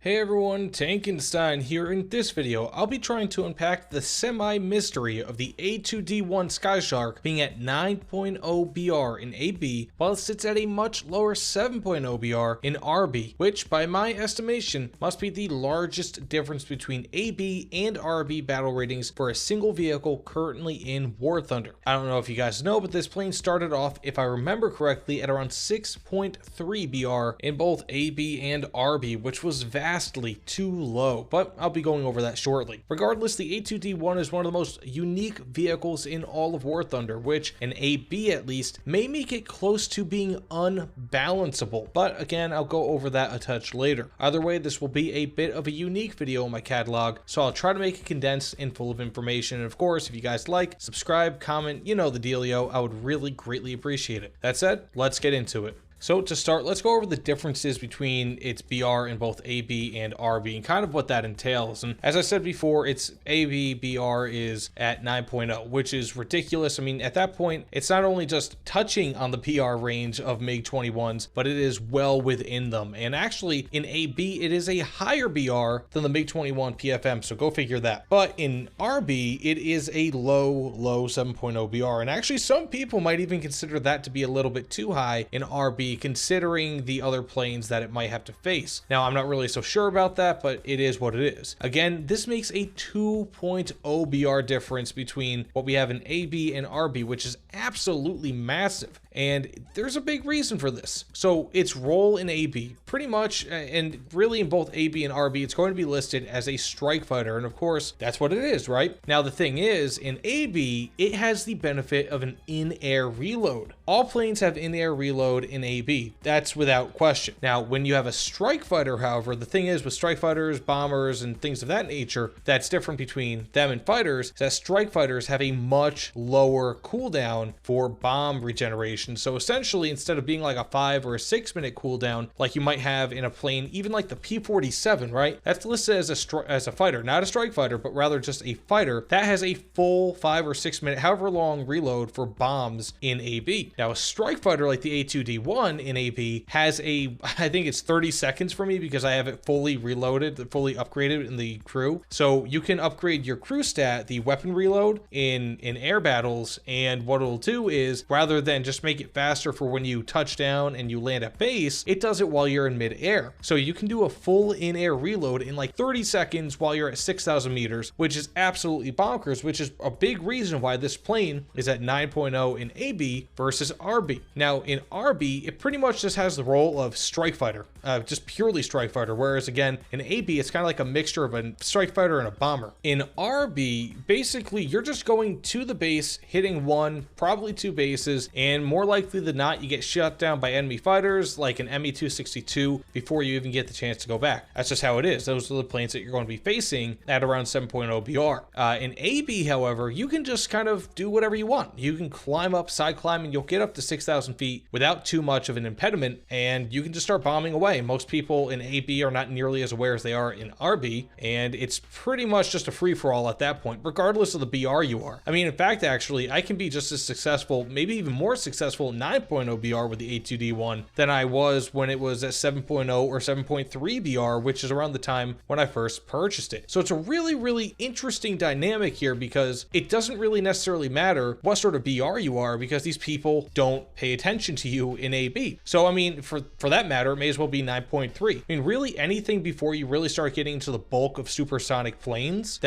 Hey everyone, Tankenstein here. In this video, I'll be trying to unpack the semi-mystery of the A2D-1 Skyshark being at 9.0 BR in AB, while it sits at a much lower 7.0 BR in RB, which by my estimation must be the largest difference between AB and RB battle ratings for a single vehicle currently in War Thunder. I don't know if you guys know, but this plane started off, if I remember correctly, at around 6.3 BR in both AB and RB, which was vastly too low, but I'll be going over that shortly. Regardless, the A2D-1 is one of the most unique vehicles in all of War Thunder, which in AB at least may make it close to being unbalanceable, but again, I'll go over that a touch later. Either way, this will be a bit of a unique video in my catalog, so I'll try to make it condensed and full of information. And of course, if you guys like, subscribe, comment, you know the dealio, I would really greatly appreciate it. That said, let's get into it. So to start, let's go over the differences between its BR in both AB and RB and kind of what that entails. And as I said before, its AB BR is at 9.0, which is ridiculous. I mean, at that point, it's not only just touching on the BR range of MiG-21s, but it is well within them. And actually, in AB, it is a higher BR than the MiG-21 PFM, so go figure that. But in RB, it is a low 7.0 BR. And actually, some people might even consider that to be a little bit too high in RB, considering the other planes that it might have to face. Now, I'm not really so sure about that, but it is what it is. Again, this makes a 2.0 BR difference between what we have in AB and RB, which is absolutely massive. And there's a big reason for this. So its role in AB, pretty much, and really in both AB and RB, it's going to be listed as a strike fighter. And of course, that's what it is, right? Now, the thing is, in AB, it has the benefit of an in-air reload. All planes have in-air reload in AB. That's without question. Now, when you have a strike fighter, however, the thing is with strike fighters, bombers, and things of that nature, that's different between them and fighters, is that strike fighters have a much lower cooldown for bomb regeneration. So essentially, instead of being like a 5 or a 6 minute cooldown, like you might have in a plane, even like the P-47, right? That's listed as a fighter, not a strike fighter, but rather just a fighter that has a full 5 or 6 minute, however long reload for bombs in AB. Now, a strike fighter like the A2D-1 in AB has I think it's 30 seconds for me because I have it fully reloaded, fully upgraded in the crew. So you can upgrade your crew stat, the weapon reload in air battles, and what it'll do is, rather than just make it faster for when you touch down and you land at base, it does it while you're in mid-air. So you can do a full in-air reload in like 30 seconds while you're at 6,000 meters, which is absolutely bonkers, which is a big reason why this plane is at 9.0 in AB versus RB. Now, in RB, it pretty much just has the role of strike fighter, just purely strike fighter, whereas again, in AB, it's kind of like a mixture of a strike fighter and a bomber. In RB, basically, you're just going to the base, hitting one, probably two bases, and more likely than not, you get shut down by enemy fighters like an Me-262 before you even get the chance to go back. That's just how it is. Those are the planes that you're going to be facing at around 7.0 BR. In AB, however, you can just kind of do whatever you want. You can climb up, side climb, and you'll get up to 6,000 feet without too much of an impediment, and you can just start bombing away. Most people in AB are not nearly as aware as they are in RB, and it's pretty much just a free-for-all at that point, regardless of the BR you are. I mean, in fact, actually, I can be just as successful, maybe even more successful 9.0 BR with the A2D-1 than I was when it was at 7.0 or 7.3 BR, which is around the time when I first purchased it. So it's a really interesting dynamic here because it doesn't really necessarily matter what sort of BR you are because these people don't pay attention to you in AB. So I mean, for that matter, it may as well be 9.3. I mean, really anything before you really start getting into the bulk of supersonic planes,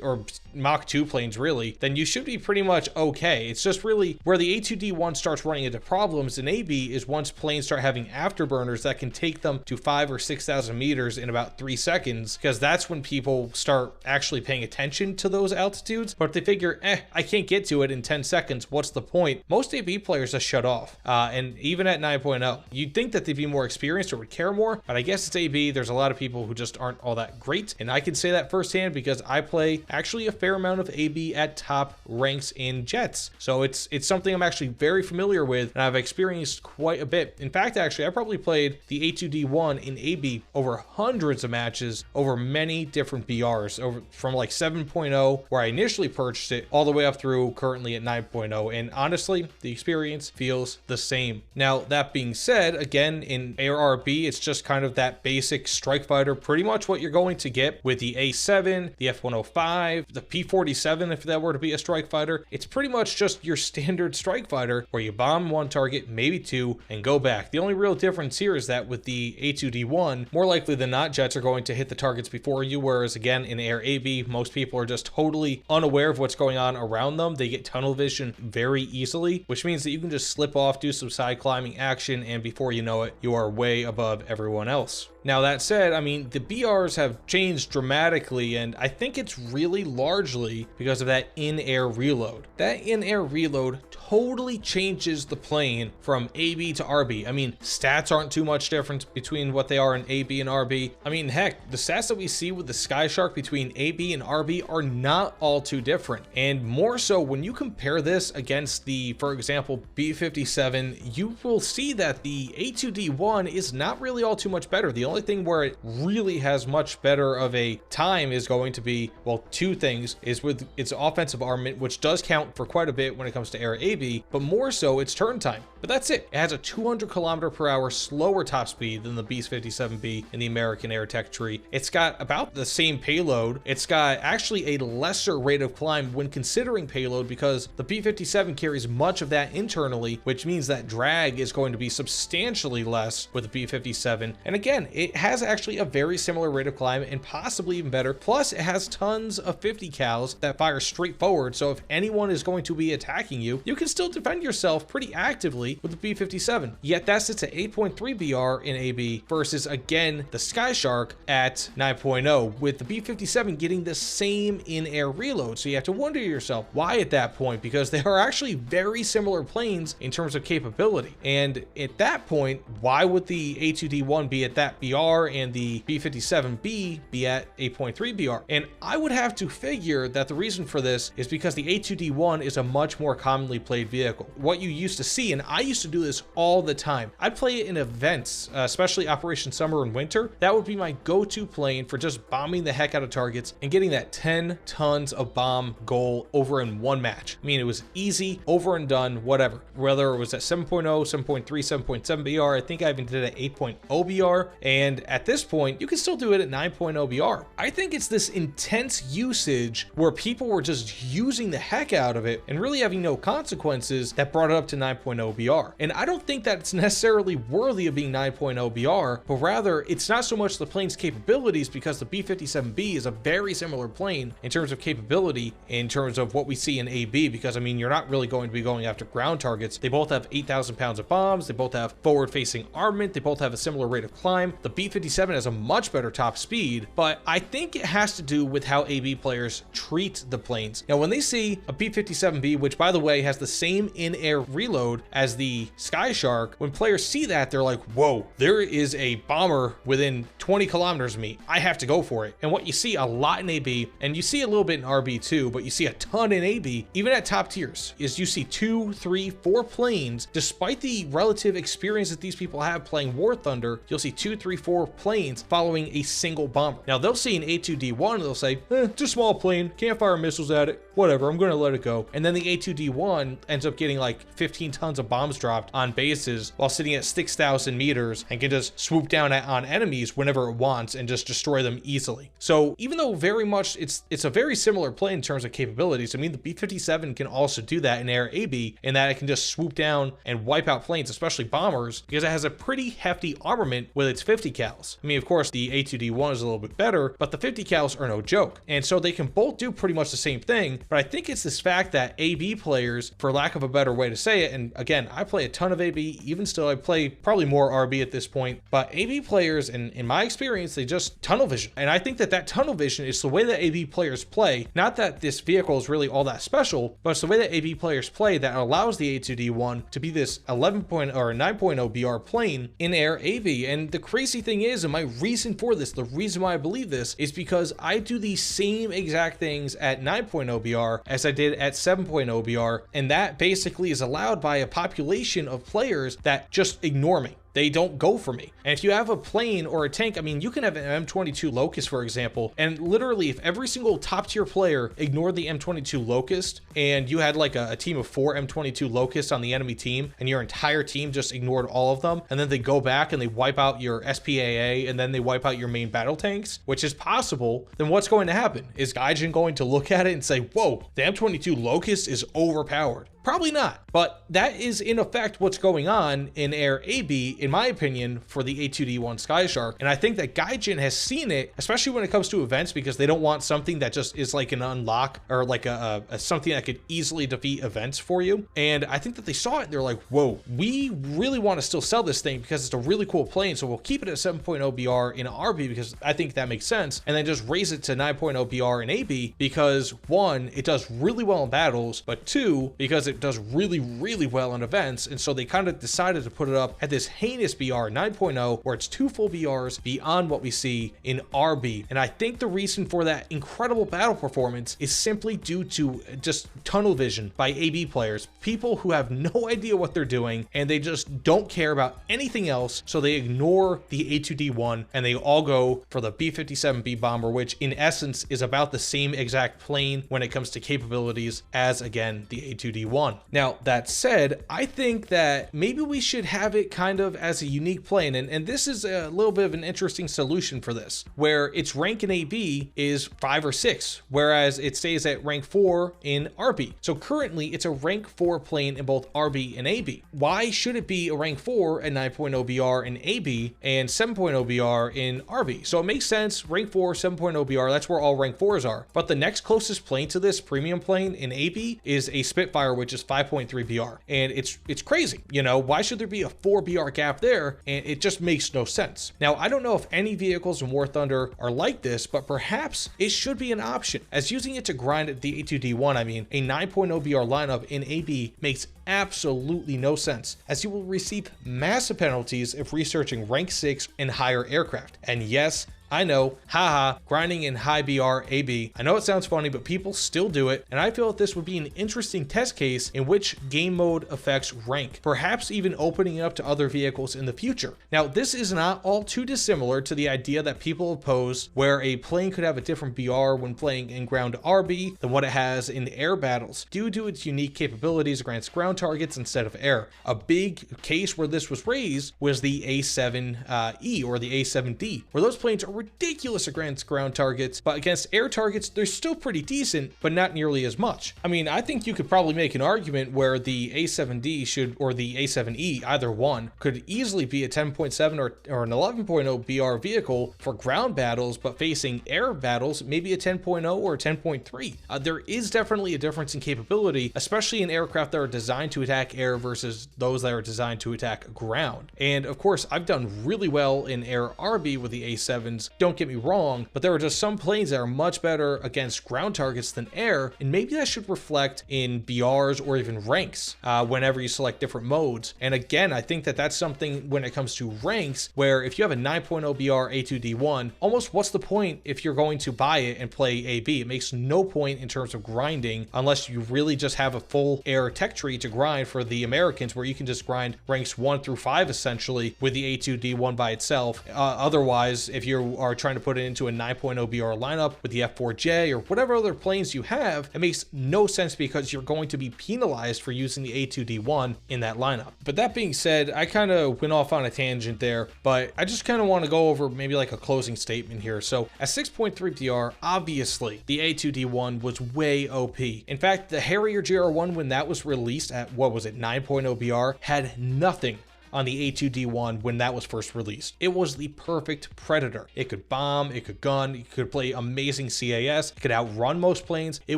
or Mach 2 planes really, then you should be pretty much okay. It's just really where the A2D-1 starts running into problems in AB is once planes start having afterburners that can take them to 5,000 or 6,000 meters in about 3 seconds, because that's when people start actually paying attention to those altitudes. But if they figure, I can't get to it in 10 seconds, what's the point? Most AB players just shut off. And even at 9.0, you'd think that they'd be more experienced or would care more, but I guess it's AB. There's a lot of people who just aren't all that great. And I can say that firsthand because I play actually a fair amount of AB at top ranks in jets. So it's something I'm actually very familiar with and I've experienced quite a bit. In fact, actually, I probably played the A2D-1 in AB over hundreds of matches over many different BRs, from like 7.0 where I initially purchased it all the way up through currently at 9.0. And honestly, the experience feels the same. Now, that that being said, again, in ARB, it's just kind of that basic strike fighter, pretty much what you're going to get with the A7, the F105, the P47, if that were to be a strike fighter. It's pretty much just your standard strike fighter where you bomb one target, maybe two, and go back. The only real difference here is that with the A2D-1, more likely than not, jets are going to hit the targets before you, whereas again, in Air AB, most people are just totally unaware of what's going on around them. They get tunnel vision very easily, which means that you can just slip off, do some side climbing action, and before you know it, you are way above everyone else. Now that said, I mean, the BRs have changed dramatically, and I think it's really largely because of that in-air reload. That in-air reload totally changes the plane from AB to RB. I mean, stats aren't too much difference between what they are in AB and RB. I mean, heck, the stats that we see with the Sky Shark between AB and RB are not all too different. And more so when you compare this against the, for example, B57, you will see that the A2D-1 is not really all too much better. The only thing where it really has much better of a time is going to be, well, two things, is with its offensive armament, which does count for quite a bit when it comes to Air AB, but more so its turn time. But that's it. It has a 200 km/h slower top speed than the B57B in the American Air Tech tree. It's got about the same payload. It's got actually a lesser rate of climb when considering payload, because the B57 carries much of that internally, which means that drag is going to be substantially less with the B57. And again, it has actually a very similar rate of climb and possibly even better. Plus, it has tons of 50 cals that fire straight forward. So if anyone is going to be attacking you, you can still defend yourself pretty actively with the B57. Yet that sits at 8.3 BR in AB versus, again, the Sky Shark at 9.0, with the B57 getting the same in-air reload. So you have to wonder to yourself, why at that point? Because they are actually very similar planes in terms of capability. And at that point, why would the A2D-1 be at that BR and the B57B be at 8.3 BR? And I would have to figure that the reason for this is because the A2D-1 is a much more commonly played vehicle. What you used to see, and I used to do this all the time, I'd play it in events, especially Operation Summer and Winter. That would be my go-to plane for just bombing the heck out of targets and getting that 10 tons of bomb goal over in one match. I mean, it was easy, over and done, whatever. Whether it was at 7.0, 7.3, 7.7 BR, I think I even did it at 8.0 BR, and at this point, you can still do it at 9.0 BR. I think it's this intense usage where people were just using the heck out of it and really having no consequences that brought it up to 9.0 BR. And I don't think that it's necessarily worthy of being 9.0 BR, but rather it's not so much the plane's capabilities, because the B57B is a very similar plane in terms of capability, in terms of what we see in AB, because I mean, you're not really going to be going after ground targets. They both have 8,000 pounds of bombs. They both have forward-facing armament. They both have a similar rate of climb. The B57 has a much better top speed, but I think it has to do with how AB players treat the planes. Now, when they see a B57B, which by the way has the same in-air reload as the Sky Shark, when players see that, they're like, whoa, there is a bomber within 20 kilometers of me. I have to go for it. And what you see a lot in AB, and you see a little bit in RB too, but you see a ton in AB, even at top tiers, is you see 2, 3, 4 planes. Despite the relative experience that these people have playing War Thunder, you'll see 2, 3, 4 planes following a single bomber. Now, they'll see an A2D-1 and they'll say, it's a small plane, can't fire missiles at it, whatever, I'm gonna let it go. And then the A2D-1 ends up getting like 15 tons of bombs dropped on bases while sitting at 6,000 meters and can just swoop down on enemies whenever it wants and just destroy them easily. So even though very much it's a very similar plane in terms of capabilities, I mean, the B57 can also do that in Air AB, in that it can just swoop down and wipe out planes, especially bombers, because it has a pretty hefty armament with its 50 cals. I mean, of course, the A2D-1 is a little bit better, but the 50 cals are no joke. And so they can both do pretty much the same thing, but I think it's this fact that AB players, for lack of a better way to say it, and again, I play a ton of AB, even still, I play probably more RB at this point, but AB players, in my experience, they just tunnel vision. And I think that that tunnel vision is the way that AB players play. Not that this vehicle is really all that special, but it's the way that AB players play that allows the A2D-1 to be this 11.0 or 9.0 BR plane in Air AB. And the crazy thing is, and my reason for this, the reason why I believe this, is because I do the same exact things at 9.0 BR as I did at 7.0 BR, and that basically is allowed by a population of players that just ignore me. They don't go for me. And if you have a plane or a tank, I mean, you can have an M22 Locust, for example, and literally if every single top tier player ignored the M22 Locust and you had like a team of 4 M22 Locusts on the enemy team and your entire team just ignored all of them, and then they go back and they wipe out your SPAA and then they wipe out your main battle tanks, which is possible, then what's going to happen? Is Gaijin going to look at it and say, whoa, the M22 Locust is overpowered? Probably not, but that is in effect what's going on in Air AB, in my opinion, for the A2D-1 Sky Shark. And I think that Gaijin has seen it, especially when it comes to events, because they don't want something that just is like an unlock or like a something that could easily defeat events for you. And I think that they saw it and they're like, whoa, we really want to still sell this thing because it's a really cool plane. So we'll keep it at 7.0 BR in RB because I think that makes sense. And then just raise it to 9.0 BR in AB because 1, it does really well in battles, but 2, because it does really, really well in events. And so they kind of decided to put it up at this heinous BR 9.0 where it's 2 full BRs beyond what we see in RB. And I think the reason for that incredible battle performance is simply due to just tunnel vision by AB players, people who have no idea what they're doing and they just don't care about anything else. So they ignore the A2D-1 and they all go for the B-57B bomber, which in essence is about the same exact plane when it comes to capabilities as, again, the A2D-1. Now, that said, I think that maybe we should have it kind of as a unique plane, and this is a little bit of an interesting solution for this, where its rank in AB is 5 or 6, whereas it stays at rank 4 in RB. So currently, it's a rank 4 plane in both RB and AB. Why should it be a rank 4 at 9.0 BR in AB and 7.0 BR in RB? So it makes sense, rank 4, 7.0 BR, that's where all rank 4s are. But the next closest plane to this premium plane in AB is a Spitfire, which is 5.3 BR. And it's crazy, you know, why should there be a 4 BR gap there? And it just makes no sense. Now, I don't know if any vehicles in War Thunder are like this, but perhaps it should be an option, as using it to grind at the A2D-1, I mean, a 9.0 BR lineup in AB makes absolutely no sense, as you will receive massive penalties if researching rank 6 and higher aircraft. And yes, I know, haha, grinding in high BR AB. I know it sounds funny, but people still do it, and I feel that this would be an interesting test case in which game mode affects rank, perhaps even opening up to other vehicles in the future. Now, this is not all too dissimilar to the idea that people oppose where a plane could have a different BR when playing in ground RB than what it has in air battles, due to its unique capabilities against ground targets instead of air. A big case where this was raised was the A7E or the A7D, where those planes are ridiculous against ground targets, but against air targets, they're still pretty decent, but not nearly as much. I mean, I think you could probably make an argument where the A7D should, or the A7E, either one, could easily be a 10.7 or an 11.0 BR vehicle for ground battles, but facing air battles, maybe a 10.0 or a 10.3. There is definitely a difference in capability, especially in aircraft that are designed to attack air versus those that are designed to attack ground. And of course, I've done really well in air RB with the A7s, don't get me wrong, but there are just some planes that are much better against ground targets than air, and maybe that should reflect in BRs or even ranks whenever you select different modes. And again, I think that that's something when it comes to ranks, where if you have a 9.0 BR A2D-1, almost what's the point if you're going to buy it and play AB? It makes no point in terms of grinding unless you really just have a full air tech tree to grind for the Americans, where you can just grind ranks 1 through 5 essentially with the A2D-1 by itself. Otherwise, if you are trying to put it into a 9.0 BR lineup with the F4J or whatever other planes you have, it makes no sense because you're going to be penalized for using the A2D-1 in that lineup. But that being said, I kind of went off on a tangent there, but I just kind of want to go over maybe like a closing statement here. So at 6.3 BR, obviously the A2D-1 was way OP. In fact, the Harrier GR1, when that was released at, what was it, 9.0 BR, had nothing on the A2D-1 when that was first released. It was the perfect predator. It could bomb, it could gun, it could play amazing CAS, it could outrun most planes. It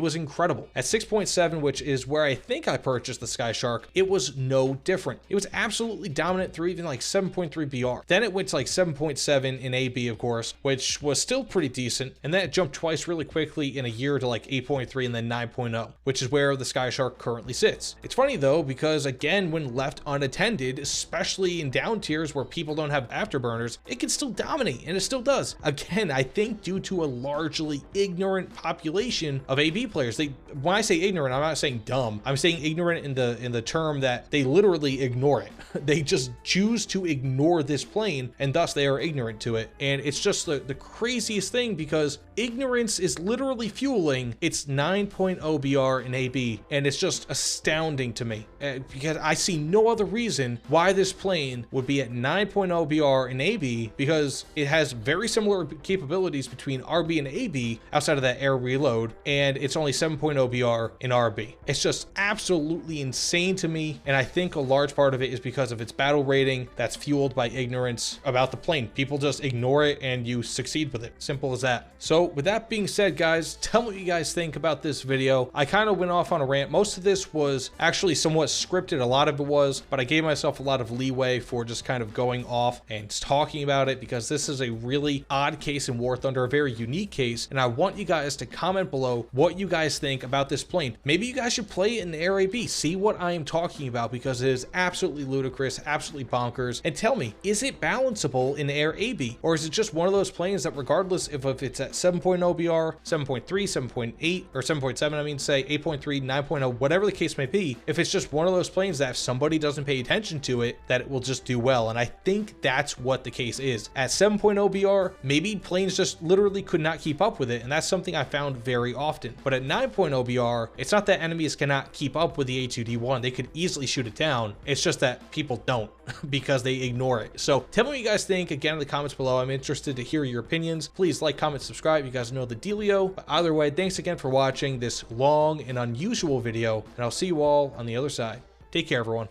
was incredible. At 6.7, which is where I think I purchased the Sky Shark, it was no different. It was absolutely dominant through even like 7.3 BR. Then it went to like 7.7 in AB, of course, which was still pretty decent. And then it jumped twice really quickly in a year to like 8.3 and then 9.0, which is where the Sky Shark currently sits. It's funny though, because again, when left unattended, especially especially in down tiers where people don't have afterburners, it can still dominate, and it still does. Again, I think due to a largely ignorant population of AB players. When I say ignorant, I'm not saying dumb. I'm saying ignorant in the term that they literally ignore it. They just choose to ignore this plane, and thus they are ignorant to it. And it's just the craziest thing, because ignorance is literally fueling its 9.0 BR in AB, and it's just astounding to me, because I see no other reason why this plane would be at 9.0 BR in AB, because it has very similar capabilities between RB and AB outside of that air reload, and it's only 7.0 BR in RB. It's just absolutely insane to me, and I think a large part of it is because of its battle rating that's fueled by ignorance about the plane. People just ignore it and you succeed with it. Simple as that. So with that being said, guys, tell me what you guys think about this video. I kind of went off on a rant. Most of this was actually somewhat scripted, a lot of it was, but I gave myself a lot of leeway for just kind of going off and talking about it, because this is a really odd case in War Thunder, a very unique case, and I want you guys to comment below what you guys think about this plane. Maybe you guys should play it in Air AB, see what I am talking about, because it is absolutely ludicrous, absolutely bonkers, and tell me, is it balanceable in Air AB, or is it just one of those planes that regardless if it's at 7.0 BR, 7.3, 7.8, or 7.7, I mean, say 8.3, 9.0, whatever the case may be, if it's just one of those planes that if somebody doesn't pay attention to it, that it will just do well. And I think that's what the case is. At 7.0 BR, maybe planes just literally could not keep up with it, and that's something I found very often. But at 9.0 BR, it's not that enemies cannot keep up with the A2D-1, they could easily shoot it down. It's just that people don't because they ignore it. So tell me what you guys think again in the comments below. I'm interested to hear your opinions. Please like, comment, subscribe. You guys know the dealio. But either way, thanks again for watching this long and unusual video, and I'll see you all on the other side. Take care, everyone.